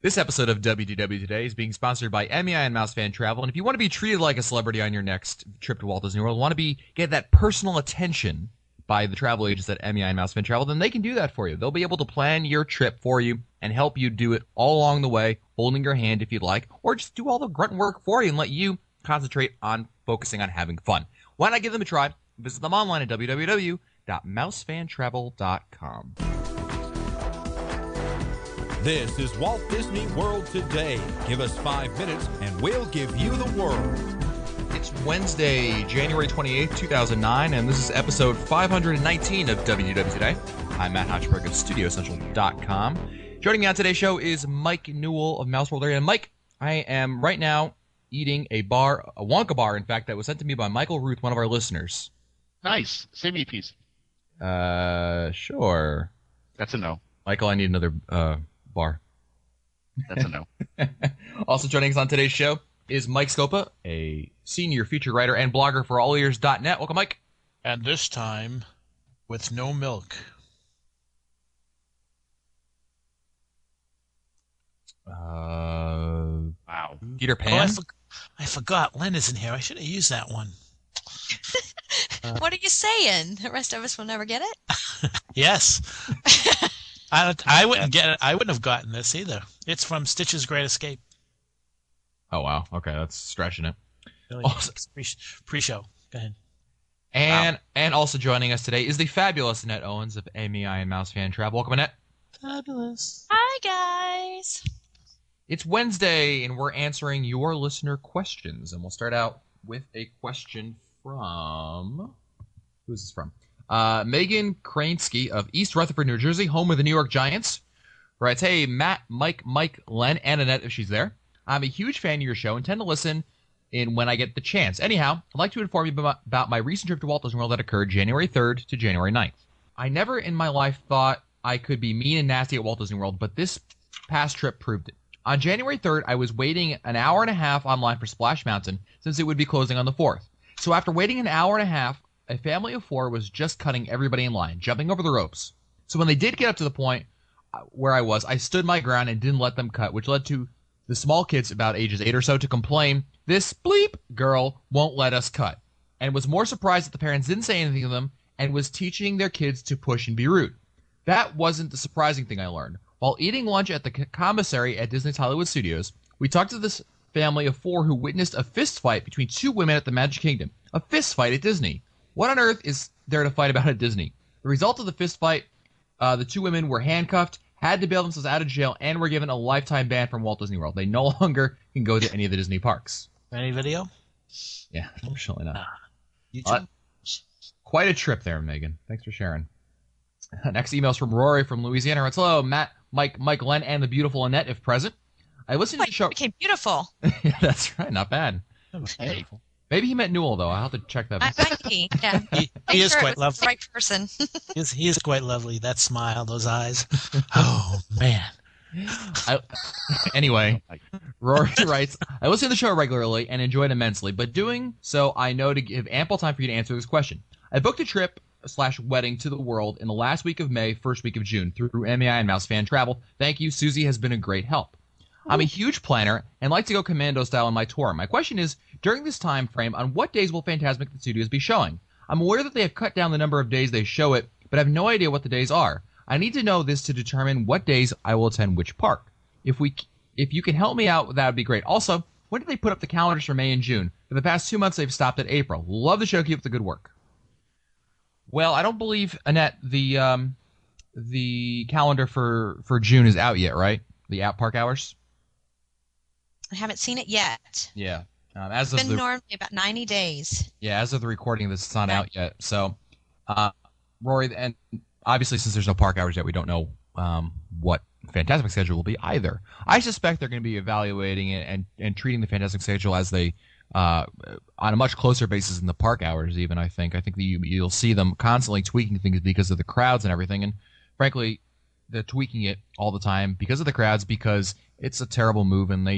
This episode of WDW Today is being sponsored by MEI and Mouse Fan Travel. And if you want to be treated like a celebrity on your next trip to Walt Disney World, want to get that personal attention by the travel agents at MEI and Mouse Fan Travel, then they can do that for you. They'll be able to plan your trip for you and help you do it all along the way, holding your hand if you'd like, or just do all the grunt work for you and let you concentrate on focusing on having fun. Why not give them a try? Visit them online at www.mousefantravel.com. This is Walt Disney World Today. Give us 5 minutes and we'll give you the world. It's Wednesday, January 28th, 2009, and this is episode 519 of WDW Today. I'm Matt Hochberg of StudioCentral.com. Joining me on today's show is Mike Newell of Mouse World Area. And Mike, I am right now eating a Wonka bar, in fact, that was sent to me by Michael Ruth, one of our listeners. Nice. Save me a piece. Sure. That's a no. Michael, I need another bar. That's a no. Also joining us on today's show is Mike Scopa, a senior feature writer and blogger for allears.net. Welcome, Mike. And this time, with no milk. Wow. Peter Pan? I forgot. Len isn't here. I should have used that one. What are you saying? The rest of us will never get it? Yes. I wouldn't get it. I wouldn't have gotten this either. It's from Stitch's Great Escape. Oh, wow. Okay, that's stretching it. Really? Also, Pre-show. Go ahead. And also joining us today is the fabulous Annette Owens of MEI and Mouse Fan Travel. Welcome, Annette. Fabulous. Hi, guys. It's Wednesday, and we're answering your listener questions. And we'll start out with a question from... Who's this from? Megan Kransky of East Rutherford, New Jersey, home of the New York Giants. Writes, hey, Matt, Mike, Len, and Annette, if she's there. I'm a huge fan of your show and tend to listen in when I get the chance. Anyhow, I'd like to inform you about my recent trip to Walt Disney World that occurred January 3rd to January 9th. I never in my life thought I could be mean and nasty at Walt Disney World, but this past trip proved it. On January 3rd, I was waiting an hour and a half online for Splash Mountain since it would be closing on the 4th. So after waiting an hour and a half, a family of 4 was just cutting everybody in line, jumping over the ropes. So when they did get up to the point where I was, I stood my ground and didn't let them cut, which led to the small kids about ages 8 or so to complain, this bleep girl won't let us cut, and was more surprised that the parents didn't say anything to them and was teaching their kids to push and be rude. That wasn't the surprising thing I learned. While eating lunch at the commissary at Disney's Hollywood Studios, we talked to this family of 4 who witnessed a fist fight between 2 women at the Magic Kingdom. A fist fight at Disney. What on earth is there to fight about at Disney? The result of the fist fight, the 2 women were handcuffed, had to bail themselves out of jail, and were given a lifetime ban from Walt Disney World. They no longer can go to any of the Disney parks. Any video? Yeah, unfortunately not. YouTube? Quite a trip there, Megan. Thanks for sharing. Next email's from Rory from Louisiana. Writes, hello, Matt, Mike, Len, and the beautiful Annette, if present. I listened to the show. Became beautiful. Yeah, that's right. Not bad. That was Hey. beautiful. Maybe he meant Newell, though. I'll have to check that. Yeah. He is quite The lovely. right person. He is quite lovely. That smile, those eyes. Oh, man. Anyway, Rory writes, I listen to the show regularly and enjoy it immensely, but doing so I know to give ample time for you to answer this question. I booked a trip/wedding to the world in the last week of May, first week of June through MEI and Mouse Fan Travel. Thank you. Susie has been a great help. I'm a huge planner and like to go commando style on my tour. My question is, during this time frame, on what days will Fantasmic Studios be showing? I'm aware that they have cut down the number of days they show it, but I have no idea what the days are. I need to know this to determine what days I will attend which park. If you can help me out, that would be great. Also, when did they put up the calendars for May and June? For the past 2 months, they've stopped at April. Love the show. Keep up the good work. Well, I don't believe, Annette, the calendar for June is out yet, right? The park hours? I haven't seen it yet. Yeah. It's been normally about 90 days. Yeah, as of the recording of this, it's not out yet. So, Rory, and obviously since there's no park hours yet, we don't know what Fantasmic schedule will be either. I suspect they're going to be evaluating it and treating the Fantasmic schedule as they on a much closer basis than the park hours even, I think. I think that you'll see them constantly tweaking things because of the crowds and everything. And frankly, they're tweaking it all the time because of the crowds, because it's a terrible move, and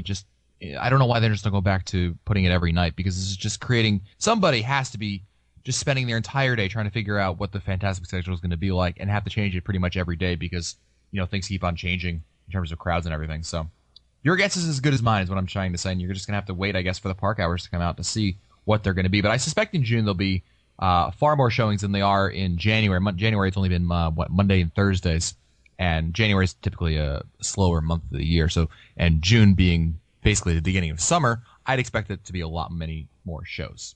I don't know why they're just going to go back to putting it every night, because this is just creating – somebody has to be just spending their entire day trying to figure out what the Fantasmic schedule is going to be like and have to change it pretty much every day because, things keep on changing in terms of crowds and everything. So your guess is as good as mine, is what I'm trying to say. And you're just going to have to wait, I guess, for the park hours to come out to see what they're going to be. But I suspect in June there'll be far more showings than they are in January. January, it's only been, Monday and Thursdays. And January is typically a slower month of the year. So, and June being basically the beginning of summer, I'd expect it to be many more shows.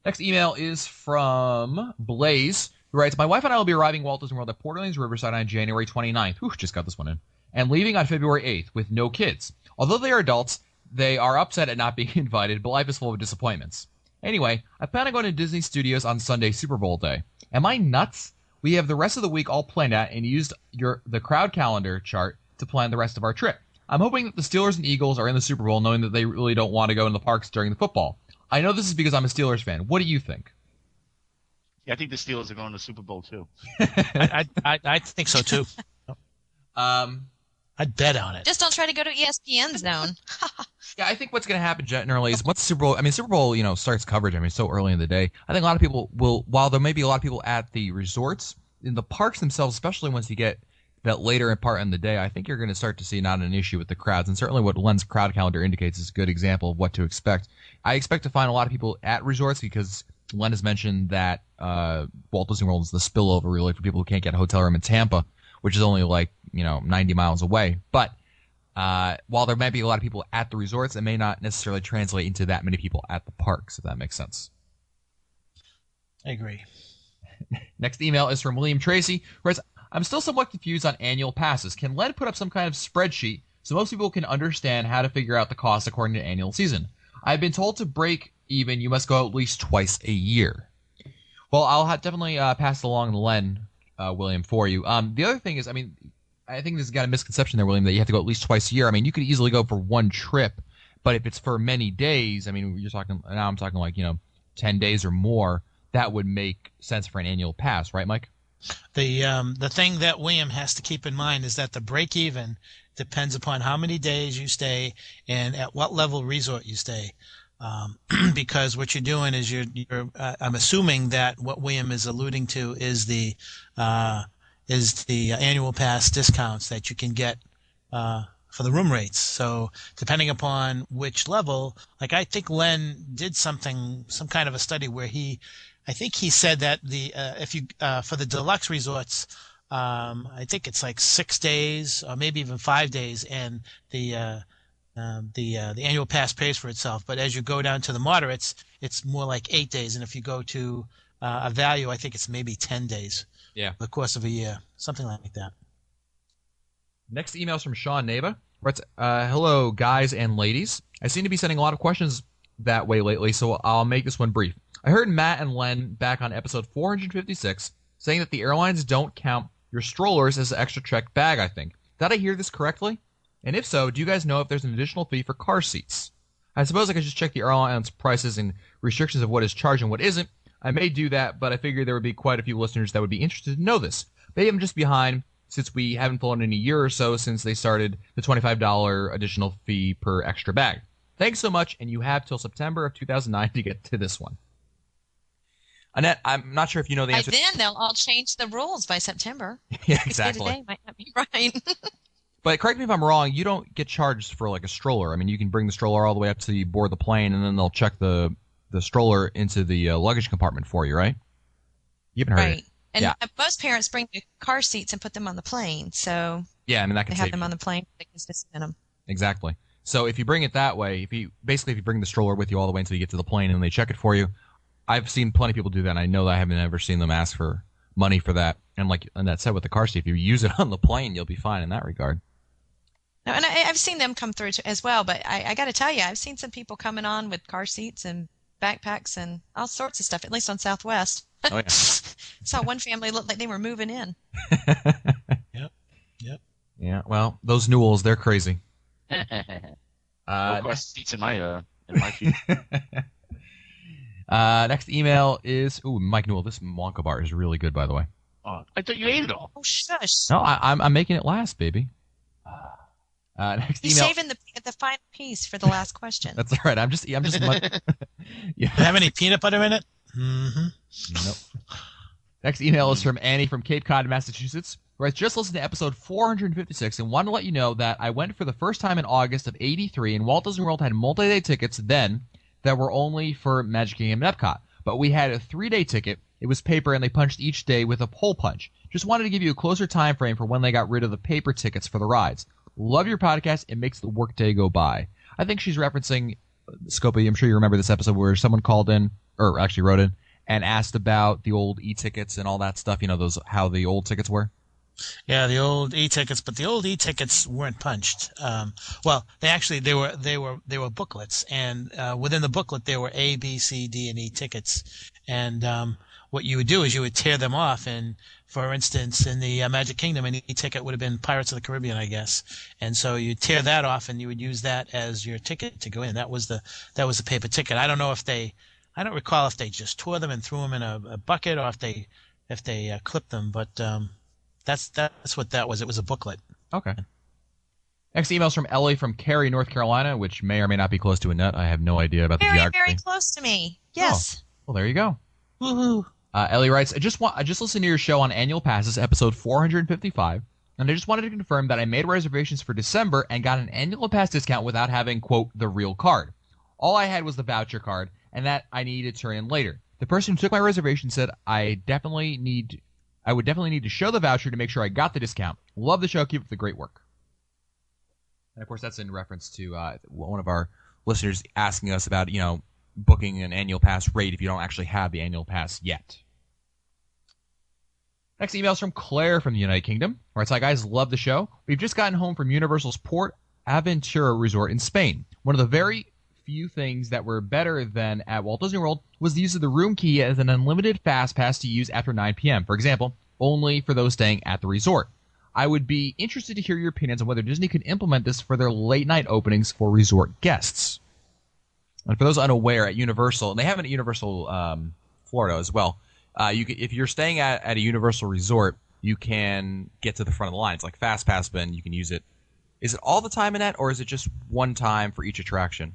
Next email is from Blaze, who writes, my wife and I will be arriving Walt Disney World at Port Orleans Riverside on January 29th. Whew, just got this one in. And leaving on February 8th with no kids. Although they are adults, they are upset at not being invited, but life is full of disappointments. Anyway, I plan on going to Disney Studios on Sunday, Super Bowl day. Am I nuts? We have the rest of the week all planned out and used the crowd calendar chart to plan the rest of our trip. I'm hoping that the Steelers and Eagles are in the Super Bowl, knowing that they really don't want to go in the parks during the football. I know this is because I'm a Steelers fan. What do you think? Yeah, I think the Steelers are going to the Super Bowl too. I think so too. I'd bet on it. Just don't try to go to ESPN Zone. Yeah, I think what's going to happen generally is once the Super Bowl, Super Bowl, starts coverage. So early in the day. I think a lot of people will, while there may be a lot of people at the resorts, in the parks themselves, especially once you get that later part in the day, I think you're going to start to see not an issue with the crowds. And certainly what Len's crowd calendar indicates is a good example of what to expect. I expect to find a lot of people at resorts because Len has mentioned that Walt Disney World is the spillover really for people who can't get a hotel room in Tampa, which is only 90 miles away. But while there might be a lot of people at the resorts, it may not necessarily translate into that many people at the parks, if that makes sense. I agree. Next email is from William Tracy, who writes, I'm still somewhat confused on annual passes. Can Len put up some kind of spreadsheet so most people can understand how to figure out the cost according to annual season? I've been told to break even, you must go at least twice a year. Well, I'll definitely pass along the Len, William, for you. The other thing is, I think there's got a misconception there, William, that you have to go at least twice a year. You could easily go for one trip, but if it's for many days, I'm talking 10 days or more, that would make sense for an annual pass, right, Mike? The thing that William has to keep in mind is that the break even depends upon how many days you stay and at what level resort you stay. Because what you're doing is I'm assuming that what William is alluding to is the annual pass discounts that you can get for the room rates. So depending upon which level, I think Len did some kind of a study where I think he said that if you for the deluxe resorts, I think it's 6 days or maybe even 5 days, and the annual pass pays for itself. But as you go down to the moderates, it's more like 8 days, and if you go to a value, I think it's maybe 10 days. Yeah, the course of a year, something like that. Next email is from Sean Neva. Writes, hello, guys and ladies. I seem to be sending a lot of questions that way lately, so I'll make this one brief. I heard Matt and Len back on episode 456 saying that the airlines don't count your strollers as an extra checked bag, I think. Did I hear this correctly? And if so, do you guys know if there's an additional fee for car seats? I suppose I could just check the airline's prices and restrictions of what is charged and what isn't. I may do that, but I figured there would be quite a few listeners that would be interested to know this. Maybe I'm just behind since we haven't flown in a year or so since they started the $25 additional fee per extra bag. Thanks so much, and you have till September of 2009 to get to this one. Annette, I'm not sure if you know the answer. By then, they'll all change the rules by September. Yeah, exactly. Today might not be right. But correct me if I'm wrong, you don't get charged for a stroller. You can bring the stroller all the way up to you board the plane, and then they'll check the stroller into the luggage compartment for you, right? You haven't heard right. it. And yeah. Most parents bring the car seats and put them on the plane. So yeah, that can they have them on the plane. They can just spin them. Exactly. So if you bring it that way, if you bring the stroller with you all the way until you get to the plane and they check it for you, I've seen plenty of people do that. And I know that I haven't ever seen them ask for money for that. And like Annette said with the car seat, if you use it on the plane, you'll be fine in that regard. No, and I've seen them come through as well. But I got to tell you, I've seen some people coming on with car seats and backpacks and all sorts of stuff, at least on Southwest. Oh, yeah. Saw one family look like they were moving in. Yep. Yeah, well, those Newells, they're crazy. No car seats in my feet. Next email is Mike Newell. This Wonka bar is really good, by the way. Oh, I thought you ate it all. Oh, shush. No, I'm making it last, baby. Next He's email. saving the final piece for the last question. That's all right. I'm just yeah. Have any peanut butter in it? Mm-hmm. Nope. Next email is from Annie from Cape Cod, Massachusetts, who just listened to episode 456 and wanted to let you know that I went for the first time in August of '83, and Walt Disney World had multi-day tickets then that were only for Magic Kingdom and Epcot. But we had a 3-day ticket. It was paper, and they punched each day with a hole punch. Just wanted to give you a closer time frame for when they got rid of the paper tickets for the rides. Love your podcast. It makes the workday go by. I think she's referencing, Scopy, I'm sure you remember this episode where someone called in, or actually wrote in, and asked about the old e-tickets and all that stuff, those how the old tickets were. Yeah, the old e-tickets, but the old e-tickets weren't punched. Well, they were booklets, and within the booklet there were A, B, C, D, and E tickets. And what you would do is you would tear them off, and for instance, in the Magic Kingdom, an e-ticket would have been Pirates of the Caribbean, I guess. And so you tear that off, and you would use that as your ticket to go in. That was the paper ticket. I don't recall if they just tore them and threw them in a bucket, or if they clipped them, but that's what that was. It was a booklet. Okay. Next email's from Ellie from Cary, North Carolina, which may or may not be close to a nut. I have no idea about the geography. Very close to me. Yes. Oh, well, there you go. Woohoo! Ellie writes, I just listened to your show on annual passes, episode 455, and I just wanted to confirm that I made reservations for December and got an annual pass discount without having, quote, the real card. All I had was the voucher card, and that I needed to turn in later. The person who took my reservation said I would definitely need to show the voucher to make sure I got the discount. Love the show. Keep up the great work. And, of course, that's in reference to one of our listeners asking us about, booking an annual pass rate if you don't actually have the annual pass yet. Next email is from Claire from the United Kingdom. All right, hi, guys. Love the show. We've just gotten home from Universal's Port Aventura Resort in Spain. One of the very few things that were better than at Walt Disney World was the use of the room key as an unlimited fast pass to use after 9 p.m., for example, only for those staying at the resort. I would be interested to hear your opinions on whether Disney could implement this for their late-night openings for resort guests. And for those unaware, at Universal, and they have it at Universal Florida as well, if you're staying at a Universal resort, you can get to the front of the line. It's like Fast Pass, but you can use it. Is it all the time in that, or is it just one time for each attraction?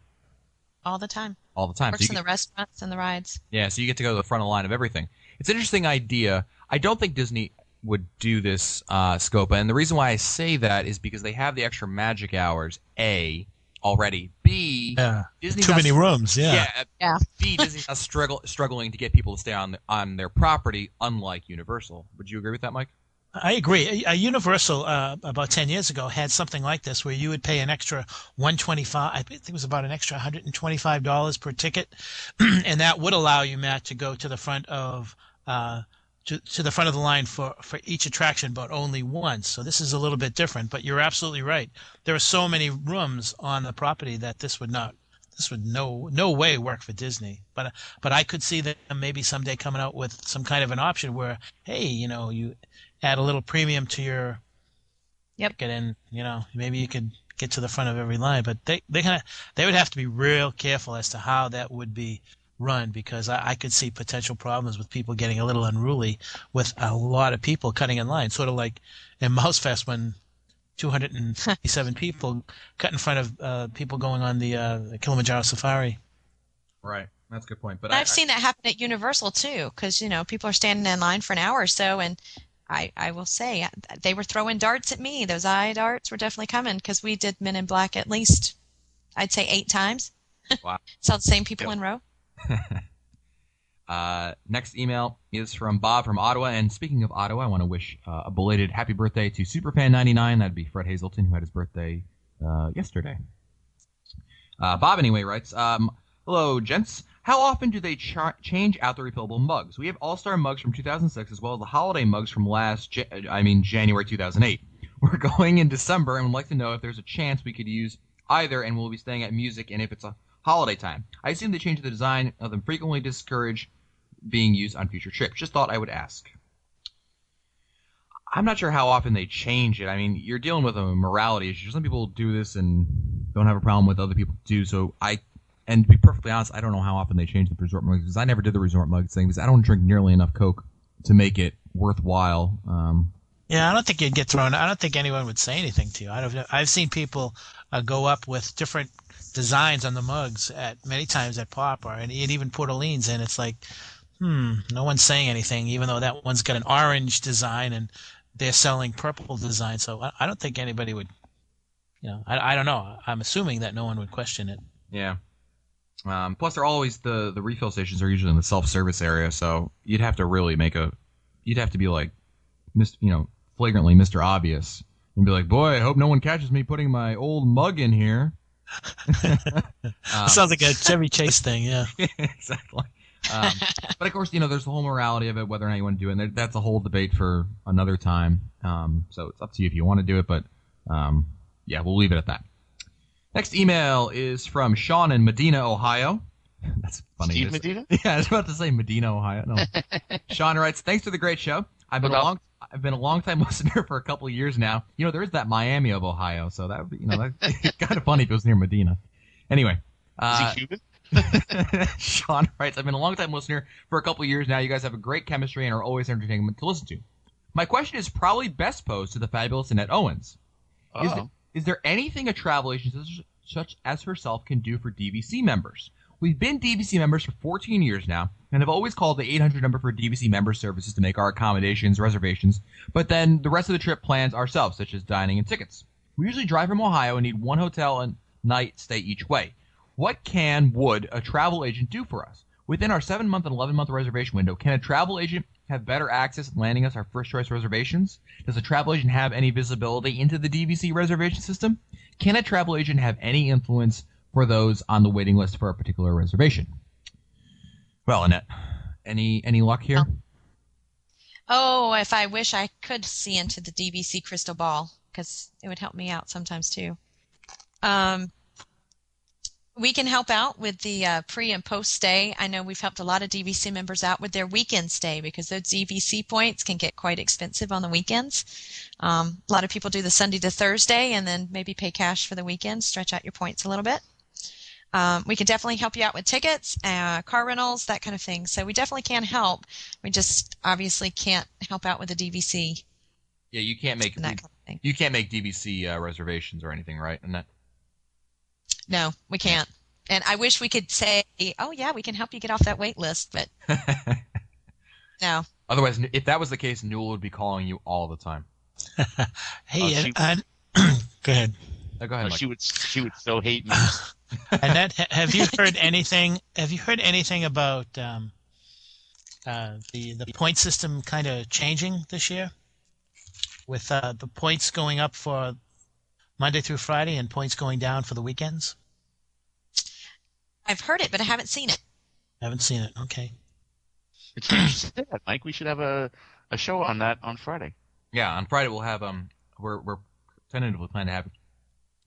All the time. All the time. Works in the restaurants and the rides. Yeah, so you get to go to the front of the line of everything. It's an interesting idea. I don't think Disney would do this, Scopa, and the reason why I say that is because they have the extra magic hours, A, already. B, Disney's too many rooms, Yeah. B, Disney's not struggling to get people to stay on their property, unlike Universal. Would you agree with that, Mike? I agree. Universal about 10 years ago had something like this where you would pay an extra $125. I think it was about an extra $125 per ticket, and that would allow you, Matt, to go to the front of to the front of the line for each attraction, but only once. So this is a little bit different. But you're absolutely right. There are so many rooms on the property that this would no way work for Disney. But I could see them maybe someday coming out with some kind of an option where, hey, you add a little premium to your ticket, and maybe you could get to the front of every line. But they would have to be real careful as to how that would be run, because I could see potential problems with people getting a little unruly with a lot of people cutting in line, sort of like in Mouse Fest when 257 people cut in front of people going on the Kilimanjaro Safari. Right. That's a good point. But I've seen that happen at Universal too, because people are standing in line for an hour or so, and I will say they were throwing darts at me. Those eye darts were definitely coming, because we did Men in Black at least, I'd say 8 times. Wow. Saw the same people in row. Next email is from Bob from Ottawa. And speaking of Ottawa, I want to wish a belated happy birthday to Superfan99. That'd be Fred Hazelton, who had his birthday yesterday. Bob, anyway, writes, hello, gents. How often do they change out the refillable mugs? We have All-Star mugs from 2006 as well as the holiday mugs from January 2008. We're going in December and would like to know if there's a chance we could use either, and we'll be staying at Music, and if it's a holiday time. I assume they change the design of them frequently, discourage being used on future trips. Just thought I would ask. I'm not sure how often they change it. I mean, you're dealing with a morality issue. Some people do this and don't have a problem with other people do. And to be perfectly honest, I don't know how often they change the resort mugs, because I never did the resort mugs thing, because I don't drink nearly enough Coke to make it worthwhile. Yeah, I don't think you'd get thrown. I don't think anyone would say anything to you. I've seen people go up with different designs on the mugs many times at Pop, and even Port Orleans, and it's like, no one's saying anything, even though that one's got an orange design, and they're selling purple design. So I don't think anybody would, I don't know. I'm assuming that no one would question it. Yeah. Plus, they're always the refill stations are usually in the self-service area, so you'd have to really you'd have to be like, flagrantly Mr. Obvious and be like, boy, I hope no one catches me putting my old mug in here. Sounds like a Chevy Chase thing, yeah. Exactly. But of course, there's the whole morality of it, whether or not you want to do it. And that's a whole debate for another time. So it's up to you if you want to do it, but yeah, we'll leave it at that. Next email is from Sean in Medina, Ohio. That's funny. Steve Medina? Yeah, I was about to say Medina, Ohio. No. Sean writes, thanks for the great show. I've been a long time listener for a couple of years now. There is that Miami of Ohio, so that would be, that's kind of funny if it was near Medina. Anyway. Is he Cuban? Sean writes, I've been a long time listener for a couple of years now. You guys have a great chemistry and are always entertaining to listen to. My question is probably best posed to the fabulous Annette Owens. Is there anything a travel agent such as herself can do for DVC members? We've been DVC members for 14 years now and have always called the 800 number for DVC member services to make our accommodations, reservations, but then the rest of the trip plans ourselves, such as dining and tickets. We usually drive from Ohio and need one hotel and night stay each way. What would a travel agent do for us? Within our 7-month and 11-month reservation window, can a travel agent have better access in landing us our first choice reservations? Does a travel agent have any visibility into the DVC reservation system? Can a travel agent have any influence for those on the waiting list for a particular reservation? Well, Annette, any luck here? Oh, if I wish I could see into the DVC crystal ball, because it would help me out sometimes too. We can help out with the pre and post stay. I know we've helped a lot of DVC members out with their weekend stay because those DVC points can get quite expensive on the weekends. A lot of people do the Sunday to Thursday and then maybe pay cash for the weekend, stretch out your points a little bit. We can definitely help you out with tickets, car rentals, that kind of thing. So we definitely can help. We just obviously can't help out with the DVC. Yeah, you can't make that kind of thing. You can't make DVC reservations or anything, right? Annette? No, we can't. And I wish we could say, oh, yeah, we can help you get off that wait list, but no. Otherwise, if that was the case, Newell would be calling you all the time. Hey, go ahead. Go ahead, Mike. She would so hate me. Annette, have you heard anything? Have you heard anything about the point system kind of changing this year, with the points going up for Monday through Friday and points going down for the weekends? I've heard it, but I haven't seen it. Haven't seen it. Okay. It's interesting to say that, Mike. We should have a show on that on Friday. Yeah, on Friday we'll have we're tentatively planning to have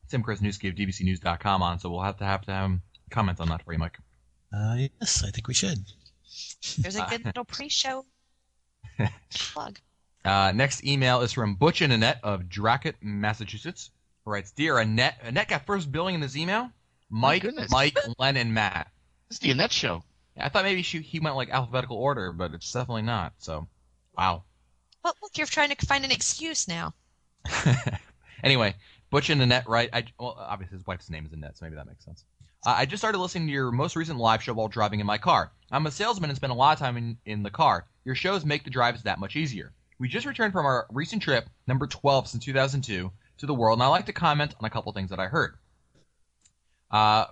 Tim Krasniewski of DVCnews.com on, so we'll have to comment on that for you, Mike. Yes, I think we should. There's a good little pre-show plug. Next email is from Butch and Annette of Dracut, Massachusetts. Who writes, Dear Annette, Annette got first billing in this email. Mike, Len, and Matt. It's the Annette show. Yeah, I thought maybe he went like alphabetical order, but it's definitely not. So, wow. Well, look, you're trying to find an excuse now. Anyway, Butch and Annette write. Obviously his wife's name is Annette, so maybe that makes sense. I just started listening to your most recent live show while driving in my car. I'm a salesman and spend a lot of time in the car. Your shows make the drives that much easier. We just returned from our recent trip, number 12 since 2002, to the world, and I'd like to comment on a couple things that I heard.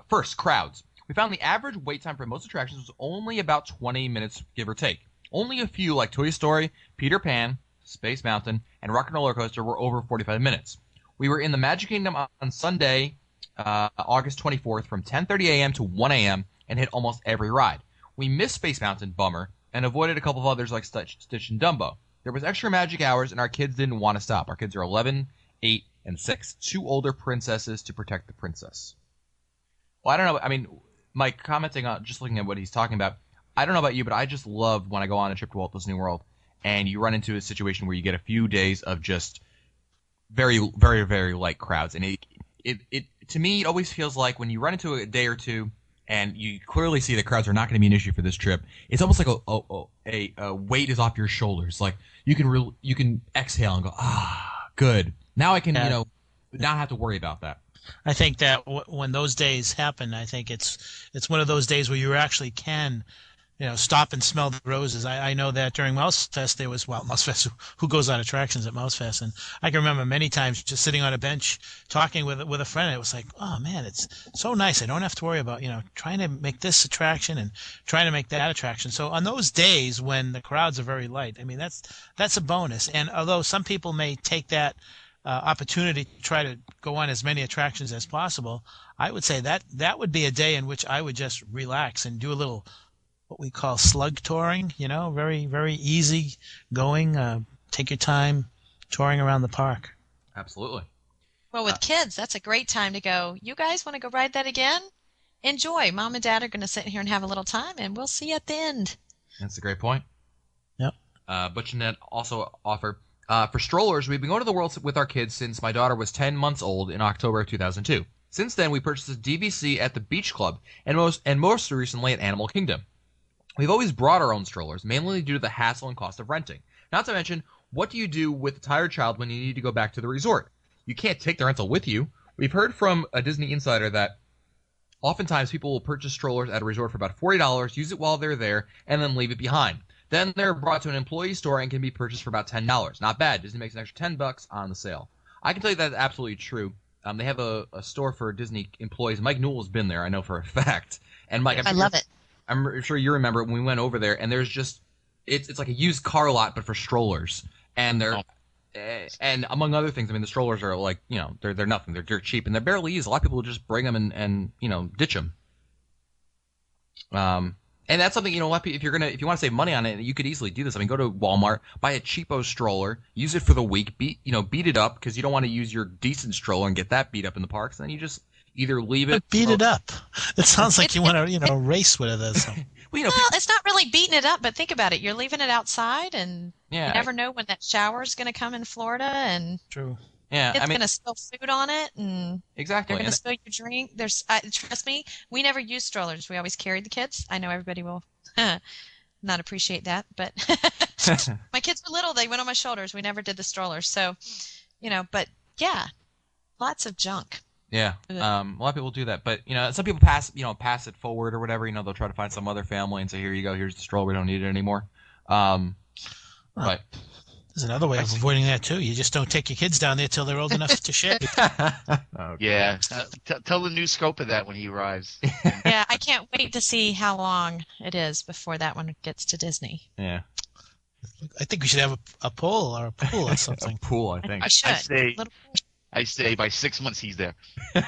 First, crowds. We found the average wait time for most attractions was only about 20 minutes, give or take. Only a few, like Toy Story, Peter Pan, Space Mountain, and Rock and Roller Coaster, were over 45 minutes. We were in the Magic Kingdom on Sunday, August 24th, from 10:30 a.m. to 1 a.m., and hit almost every ride. We missed Space Mountain, bummer, and avoided a couple of others like Stitch and Dumbo. There was extra magic hours, and our kids didn't want to stop. Our kids are 11, 8, and 6. 2 older princesses to protect the princess. Well, I don't know. I mean, Mike, commenting on just looking at what he's talking about, I don't know about you, but I just love when I go on a trip to Walt Disney World and you run into a situation where you get a few days of just very, very, very light crowds. And it to me, it always feels like when you run into a day or two and you clearly see the crowds are not going to be an issue for this trip, it's almost like a weight is off your shoulders. Like you can exhale and go, good. Now I can, not have to worry about that. I think that when those days happen, I think it's one of those days where you actually can stop and smell the roses. I know that during Mouse Fest there was, Mouse Fest, who goes on attractions at Mouse Fest? And I can remember many times just sitting on a bench talking with a friend. It was like, oh man, it's so nice. I don't have to worry about, trying to make this attraction and trying to make that attraction. So on those days when the crowds are very light, I mean, that's a bonus. And although some people may take that opportunity to try to go on as many attractions as possible, I would say that would be a day in which I would just relax and do a little what we call slug touring, very, very easy going. Take your time touring around the park. Absolutely. Well, with kids, that's a great time to go. You guys want to go ride that again? Enjoy. Mom and Dad are going to sit here and have a little time, and we'll see you at the end. That's a great point. Yep. Butch and Ned also offer, for strollers, we've been going to the world with our kids since my daughter was 10 months old in October of 2002. Since then, we purchased a DVC at the Beach Club and most recently at Animal Kingdom. We've always brought our own strollers, mainly due to the hassle and cost of renting. Not to mention, what do you do with a tired child when you need to go back to the resort? You can't take the rental with you. We've heard from a Disney insider that oftentimes people will purchase strollers at a resort for about $40, use it while they're there, and then leave it behind. Then they're brought to an employee store and can be purchased for about $10. Not bad. Disney makes an extra $10 on the sale. I can tell you that's absolutely true. They have a store for Disney employees. Mike Newell has been there, I know for a fact. And Mike, I love it. I'm sure you remember when we went over there, and there's just it's like a used car lot, but for strollers, and they're and among other things, I mean, the strollers are like they're nothing, they're dirt cheap, and they're barely used. A lot of people will just bring them and ditch them. And that's something if you want to save money on it, you could easily do this. I mean, go to Walmart, buy a cheapo stroller, use it for the week, beat it up because you don't want to use your decent stroller and get that beat up in the parks. And then you just either leave it. But beat it up. It sounds like you want to race with it. So. Well, it's not really beating it up, but think about it. You're leaving it outside, and you never know when that shower is going to come in Florida, and true. Yeah, it's going to spill food on it, and exactly. They're going to spill your drink. Trust me, we never used strollers. We always carried the kids. I know everybody will not appreciate that, but my kids were little. They went on my shoulders. We never did the strollers, so but yeah, lots of junk. Yeah, a lot of people do that, but some people pass it forward or whatever. They'll try to find some other family and say, "Here you go, here's the stroller. We don't need it anymore." But there's another way of avoiding that too. You just don't take your kids down there till they're old enough to share. Okay. Yeah, tell the new scope of that when he arrives. Yeah, I can't wait to see how long it is before that one gets to Disney. Yeah, I think we should have a poll or a pool or something. A pool, I think. We should. I say by 6 months he's there. They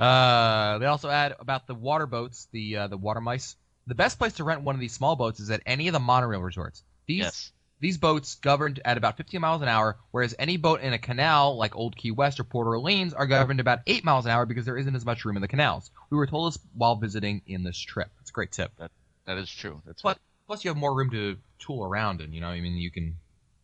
also add about the water boats, the water mice. The best place to rent one of these small boats is at any of the monorail resorts. These boats governed at about 15 miles an hour, whereas any boat in a canal like Old Key West or Port Orleans are governed about 8 miles an hour because there isn't as much room in the canals. We were told this while visiting in this trip. It's a great tip. That is true. Plus you have more room to tool around in. You can.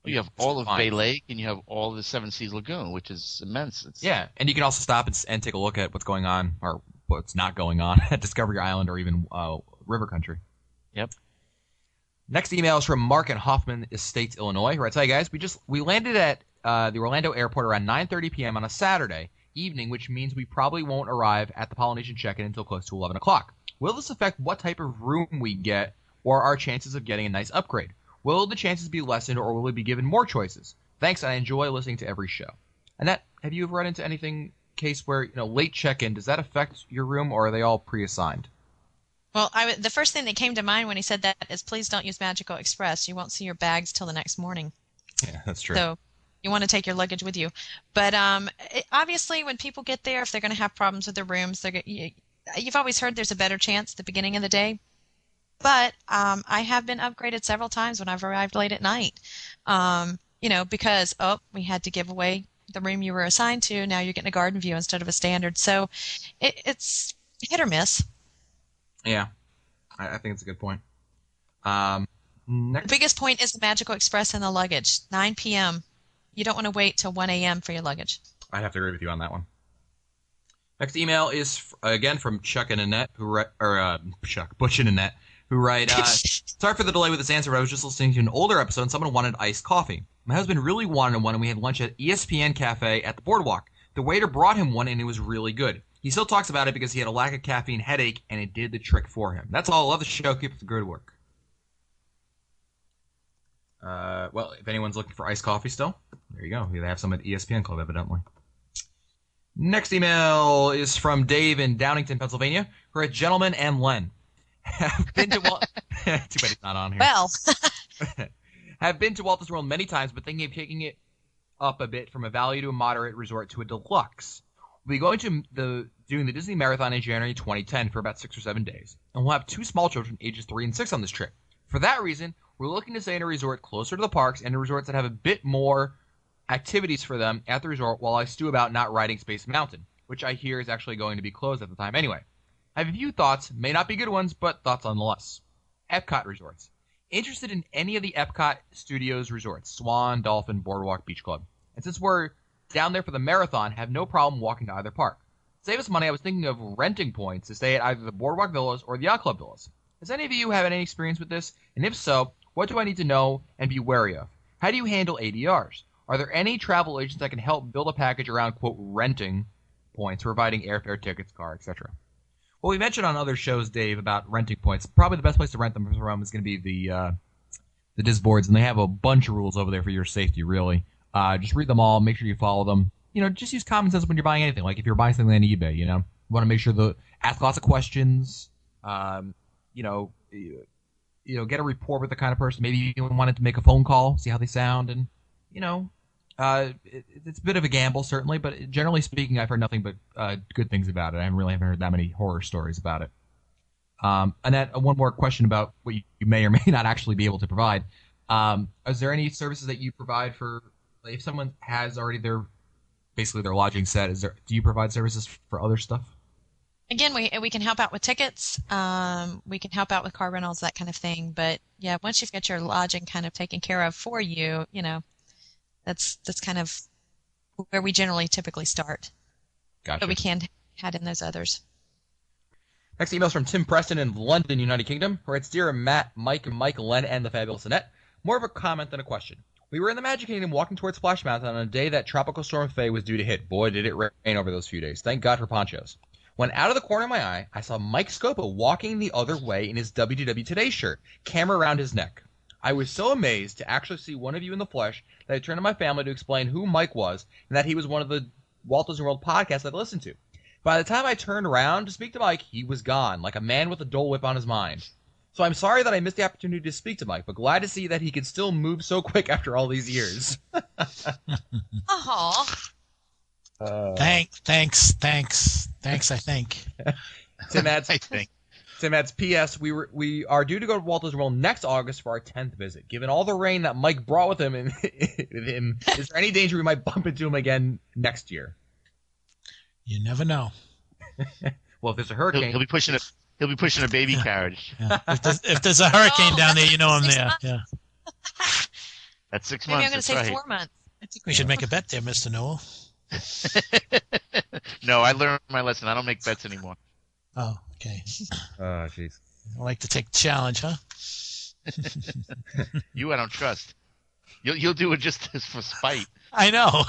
You have all of Bay Lake, and you have all of the Seven Seas Lagoon, which is immense. And you can also stop and take a look at what's going on or what's not going on at Discovery Island or even River Country. Yep. Next email is from Mark in Hoffman Estates, Illinois, who writes, "Hi guys, we landed at the Orlando airport around 9:30 p.m. on a Saturday evening, which means we probably won't arrive at the Polynesian check-in until close to 11 o'clock. Will this affect what type of room we get or our chances of getting a nice upgrade? Will the chances be lessened, or will we be given more choices? Thanks, I enjoy listening to every show." Annette, have you ever run into anything case where late check-in, does that affect your room, or are they all pre-assigned? Well, the first thing that came to mind when he said that is, please don't use Magical Express. You won't see your bags till the next morning. Yeah, that's true. So you want to take your luggage with you. But obviously, when people get there, if they're going to have problems with their rooms, you've always heard there's a better chance at the beginning of the day. But I have been upgraded several times when I've arrived late at night, because, we had to give away the room you were assigned to. Now you're getting a garden view instead of a standard. So it's hit or miss. Yeah, I think it's a good point. The biggest point is the Magical Express and the luggage. 9 p.m. You don't want to wait till 1 a.m. for your luggage. I'd have to agree with you on that one. Next email is, again, from Chuck and Annette, Butch and Annette, who write, sorry for the delay with this answer, but I was just listening to an older episode and someone wanted iced coffee. My husband really wanted one, and we had lunch at ESPN Cafe at the Boardwalk. The waiter brought him one, and it was really good. He still talks about it because he had a lack of caffeine headache, and it did the trick for him. That's all. Love the show. Keep up the good work. Well, if anyone's looking for iced coffee still, there you go. They have some at ESPN Club, evidently. Next email is from Dave in Downingtown, Pennsylvania. Who writes, Gentlemen and Len. Have been to Walt... Too bad he's not on here. Well, Have been to Walt Disney World many times, but thinking of taking it up a bit from a value to a moderate resort to a deluxe. We'll be going to doing the Disney Marathon in January 2010 for about 6 or 7 days, and we'll have 2 small children, ages 3 and 6, on this trip. For that reason, we're looking to stay in a resort closer to the parks and in resorts that have a bit more activities for them at the resort while I stew about not riding Space Mountain, which I hear is actually going to be closed at the time anyway. I have a few thoughts, may not be good ones, but thoughts nonetheless. Epcot resorts. Interested in any of the Epcot Studios resorts, Swan, Dolphin, Boardwalk, Beach Club. And since we're down there for the marathon, have no problem walking to either park. To save us money, I was thinking of renting points to stay at either the Boardwalk Villas or the Yacht Club Villas. Does any of you have any experience with this? And if so, what do I need to know and be wary of? How do you handle ADRs? Are there any travel agents that can help build a package around, quote, renting points, providing airfare, tickets, car, etc.? Well, we mentioned on other shows, Dave, about renting points. Probably the best place to rent them from is going to be the Disboards, and they have a bunch of rules over there for your safety, really. Just read them all. Make sure you follow them. Just use common sense when you're buying anything. Like if you're buying something on eBay, you want to make sure ask lots of questions. Get a rapport with the kind of person. Maybe you even wanted to make a phone call, see how they sound, and it's a bit of a gamble, certainly, but generally speaking, I've heard nothing but good things about it. I haven't heard that many horror stories about it. And that one more question about what you may or may not actually be able to provide. Is there any services that you provide for, if someone has already their lodging set? Do you provide services for other stuff? again, we can help out with tickets. We can help out with car rentals, that kind of thing. But yeah, once you've got your lodging kind of taken care of for you, that's kind of where we typically start. Gotcha. But we can add in those others. Next email is from Tim Preston in London, United Kingdom, who writes, Dear Matt, Mike, Len, and the Fabulous Annette, more of a comment than a question. We were in the Magic Kingdom walking towards Splash Mountain on a day that Tropical Storm Faye was due to hit. Boy, did it rain over those few days. Thank God for ponchos. When out of the corner of my eye, I saw Mike Scopa walking the other way in his WDW Today shirt, camera around his neck. I was so amazed to actually see one of you in the flesh that I turned to my family to explain who Mike was and that he was one of the Walt Disney World podcasts I'd listened to. By the time I turned around to speak to Mike, he was gone, like a man with a Dole Whip on his mind. So I'm sorry that I missed the opportunity to speak to Mike, but glad to see that he can still move so quick after all these years. Aw. Thanks, I think. Tim adds, P.S. We are due to go to Walt Disney World next August for our 10th visit. Given all the rain that Mike brought with him, is there any danger we might bump into him again next year? You never know. Well, if there's a hurricane, he'll be pushing a baby carriage. Yeah. If there's a hurricane down there, you know I'm there. Yeah. That's 6 months. Maybe I'm going to say right. 4 months. I think we should make a bet there, Mr. Newell. No, I learned my lesson. I don't make bets anymore. Oh, okay. oh, jeez. I like to take the challenge, huh? You, I don't trust. You'll do it just for spite. I know.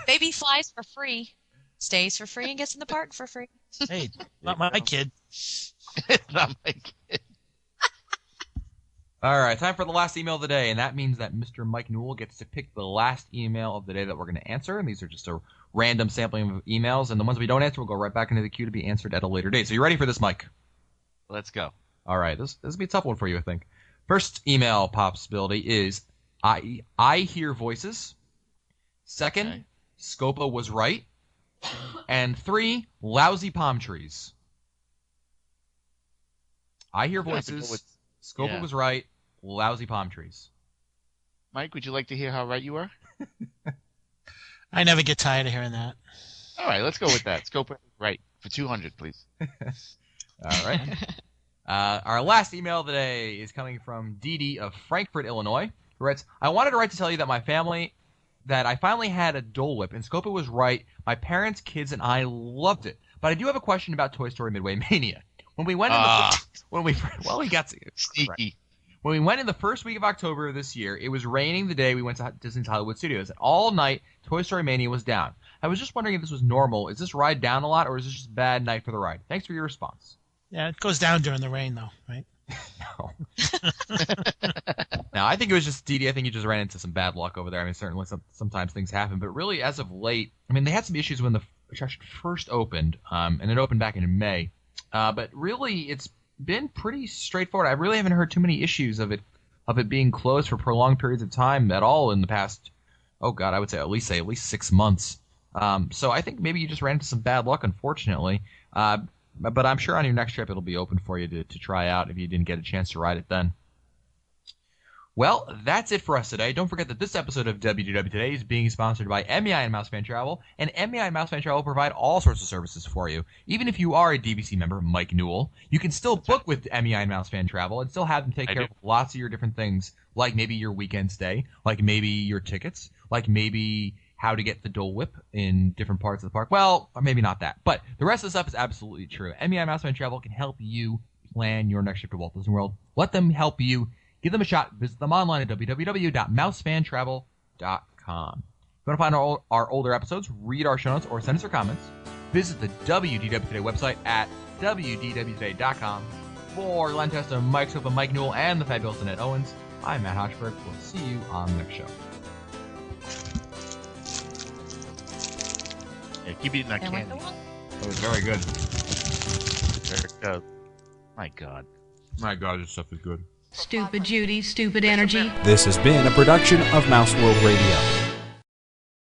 Baby flies for free, stays for free, and gets in the park for free. Hey, not my kid. Not my kid. All right, time for the last email of the day, and that means that Mr. Mike Newell gets to pick the last email of the day that we're going to answer, and these are just a random sampling of emails, and the ones we don't answer will go right back into the queue to be answered at a later date. So you ready for this, Mike? Let's go. All right, this will be a tough one for you, I think. First email possibility is I hear voices. Second, okay. Scopa was right. And 3, lousy palm trees. I hear voices. Scopa was right. Lousy palm trees. Mike, would you like to hear how right you are? I never get tired of hearing that. All right, let's go with that. Scopa right for 200, please. All right. Our last email of the day is coming from Dee Dee of Frankfort, Illinois, who writes, I wanted to write to tell you that I finally had a Dole Whip, and Scopa was right. My parents, kids, and I loved it. But I do have a question about Toy Story Midway Mania. When we went in When we went in the first week of October of this year, it was raining the day we went to Disney's Hollywood Studios. And all night, Toy Story Mania was down. I was just wondering if this was normal. Is this ride down a lot, or is this just a bad night for the ride? Thanks for your response. Yeah, it goes down during the rain, though, right? No. No, I think it was just Didi. I think you just ran into some bad luck over there. I mean, certainly sometimes things happen, but really, as of late, I mean, they had some issues when the attraction first opened, and it opened back in May. But really, it's been pretty straightforward. I really haven't heard too many issues of it being closed for prolonged periods of time at all in the past. Oh God, I would say at least 6 months. So I think maybe you just ran into some bad luck, unfortunately. But I'm sure on your next trip it'll be open for you to try out if you didn't get a chance to ride it then. Well, that's it for us today. Don't forget that this episode of WDW Today is being sponsored by MEI and Mousefan Travel, and MEI and Mousefan Travel provide all sorts of services for you. Even if you are a DVC member, Mike Newell, you can still book with MEI and Mousefan Travel and still have them take care of lots of your different things, like maybe your weekend stay, like maybe your tickets, like maybe how to get the Dole Whip in different parts of the park. Well, or maybe not that. But the rest of the stuff is absolutely true. MEI Mousefan Travel can help you plan your next trip to Walt Disney World. Let them help you. Give them a shot. Visit them online at www.mousefantravel.com. If you want to find our older episodes, read our show notes, or send us your comments, visit the WDW Today website at wdwtoday.com. For Len Testa, Mike Sopa, Mike Newell, and the fabulous Annette Owens, I'm Matt Hochberg. We'll see you on the next show. Yeah, keep eating that candy. That was very good. There it goes. My God. My God, this stuff is good. Stupid Judy, stupid energy. This has been a production of Mouse World Radio.